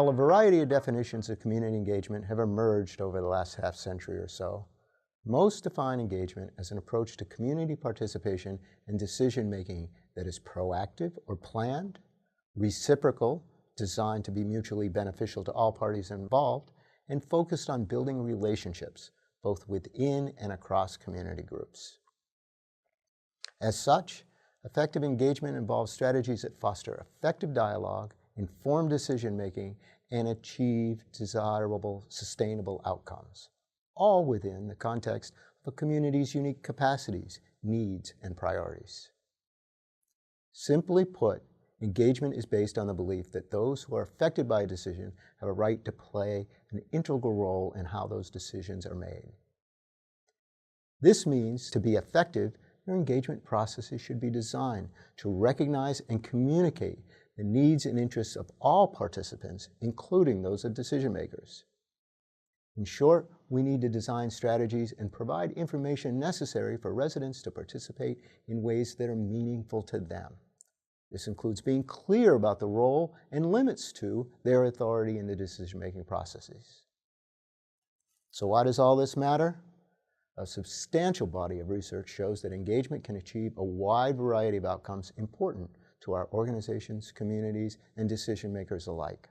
While a variety of definitions of community engagement have emerged over the last half-century or so, most define engagement as an approach to community participation and decision-making that is proactive or planned, reciprocal, designed to be mutually beneficial to all parties involved, and focused on building relationships, both within and across community groups. As such, effective engagement involves strategies that foster effective dialogue, inform decision-making, and achieve desirable, sustainable outcomes, all within the context of a community's unique capacities, needs, and priorities. Simply put, engagement is based on the belief that those who are affected by a decision have a right to play an integral role in how those decisions are made. This means to be effective, your engagement processes should be designed to recognize and communicate the needs and interests of all participants, including those of decision makers. In short, we need to design strategies and provide information necessary for residents to participate in ways that are meaningful to them. This includes being clear about the role and limits to their authority in the decision-making processes. So why does all this matter? A substantial body of research shows that engagement can achieve a wide variety of outcomes important to our organizations, communities, and decision makers alike.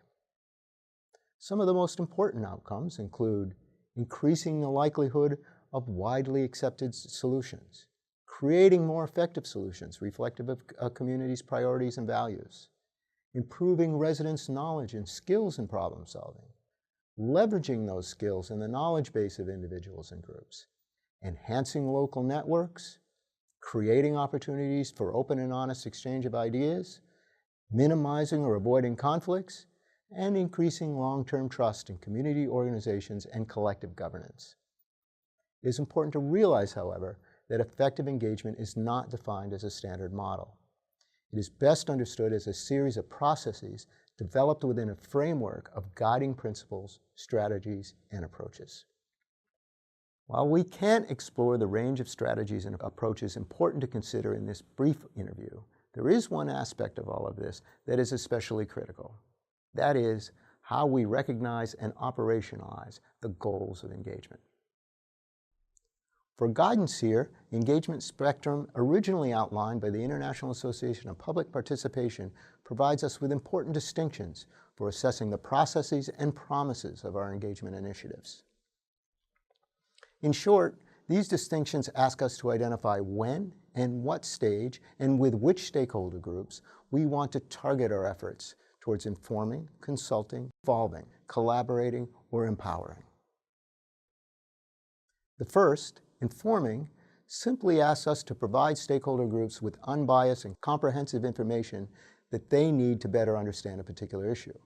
Some of the most important outcomes include increasing the likelihood of widely accepted solutions, creating more effective solutions reflective of a community's priorities and values, improving residents' knowledge and skills in problem solving, leveraging those skills in the knowledge base of individuals and groups, enhancing local networks, creating opportunities for open and honest exchange of ideas, minimizing or avoiding conflicts, and increasing long-term trust in community organizations and collective governance. It is important to realize, however, that effective engagement is not defined as a standard model. It is best understood as a series of processes developed within a framework of guiding principles, strategies, and approaches. While we can't explore the range of strategies and approaches important to consider in this brief interview, there is one aspect of all of this that is especially critical. That is, how we recognize and operationalize the goals of engagement. For guidance here, engagement spectrum, originally outlined by the International Association of Public Participation, provides us with important distinctions for assessing the processes and promises of our engagement initiatives. In short, these distinctions ask us to identify when and what stage and with which stakeholder groups we want to target our efforts towards informing, consulting, involving, collaborating, or empowering. The first, informing, simply asks us to provide stakeholder groups with unbiased and comprehensive information that they need to better understand a particular issue.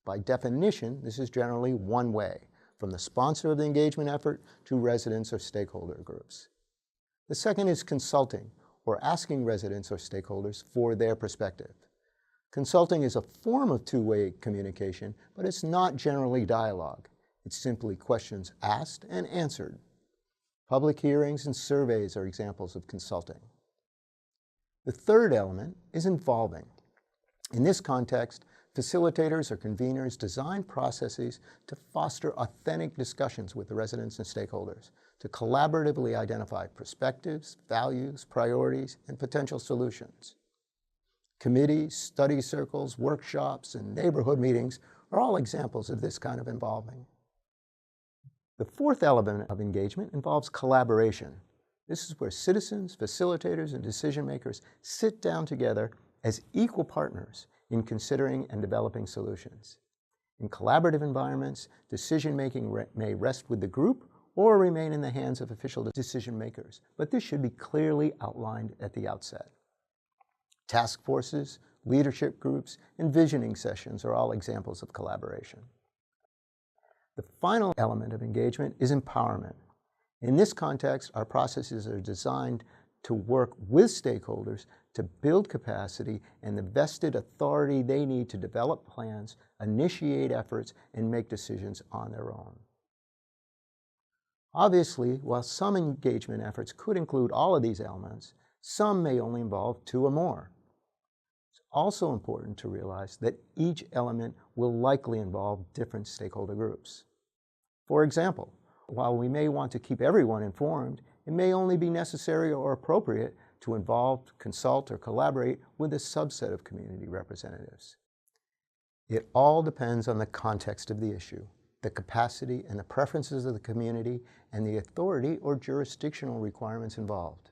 By definition, this is generally one way, from the sponsor of the engagement effort to residents or stakeholder groups. The second is consulting, or asking residents or stakeholders for their perspective. Consulting is a form of two-way communication, but it's not generally dialogue. It's simply questions asked and answered. Public hearings and surveys are examples of consulting. The third element is involving. In this context, facilitators or conveners design processes to foster authentic discussions with the residents and stakeholders, to collaboratively identify perspectives, values, priorities, and potential solutions. Committees, study circles, workshops, and neighborhood meetings are all examples of this kind of involving. The fourth element of engagement involves collaboration. This is where citizens, facilitators, and decision makers sit down together as equal partners in considering and developing solutions. In collaborative environments, decision-making may rest with the group or remain in the hands of official decision makers, but this should be clearly outlined at the outset. Task forces, leadership groups, and visioning sessions are all examples of collaboration. The final element of engagement is empowerment. In this context, our processes are designed to work with stakeholders to build capacity and the vested authority they need to develop plans, initiate efforts, and make decisions on their own. Obviously, while some engagement efforts could include all of these elements, some may only involve two or more. Also important to realize that each element will likely involve different stakeholder groups. For example, while we may want to keep everyone informed, it may only be necessary or appropriate to involve, consult, or collaborate with a subset of community representatives. It all depends on the context of the issue, the capacity and the preferences of the community, and the authority or jurisdictional requirements involved.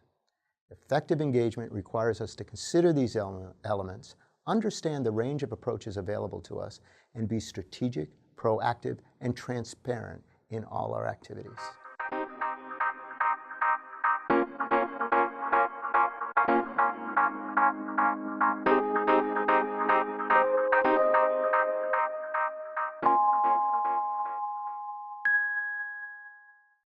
Effective engagement requires us to consider these elements, understand the range of approaches available to us, and be strategic, proactive, and transparent in all our activities.